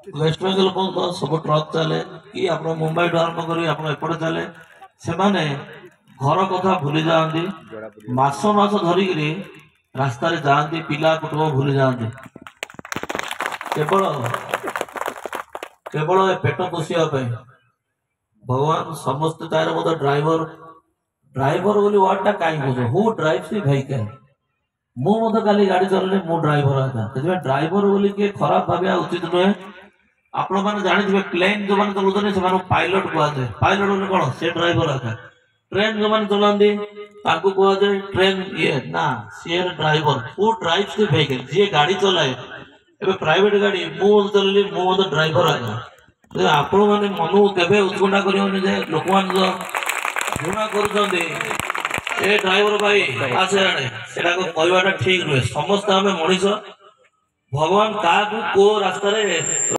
waste Bengal को सब truck चले कि आप मुंबई ठू आरंभ कर एपटे चले से घर कथा भूली जाती मास मास धरिक रास्त जाती पिला कुटुंब भूली जाती केवल केवल पेट पोषापी भगवान समस्त चाहे मतलब ड्राइवर ड्राइवर बोली वर्डटा कहीं कह हु ड्राइव्स द व्हीकल मुझे काली गाड़ी चलने मु ड्राइवर आता ड्राइवर बोली किए खराब भाविया उचित नुहे आपण मैंने जानी प्लेन जो मैंने चलाते से पायलट कहुए पायलट बोले कौन से ड्राइवर आता ट्रेन जो मैंने चलाती कहुए ट्रेन ये ना सी driver who drives the vehicle जी गाड़ी चलाए एबे प्राइवेट गाड़ी मुझे चलि मुझे ड्राइवर आता आपण मैंने मन के उत्कंठा कर लोक मान घृणा कर ड्राइवर भाई आसे कहवाटा ठीक नुहे समस्त आम मनीष भगवान क्या रास्तार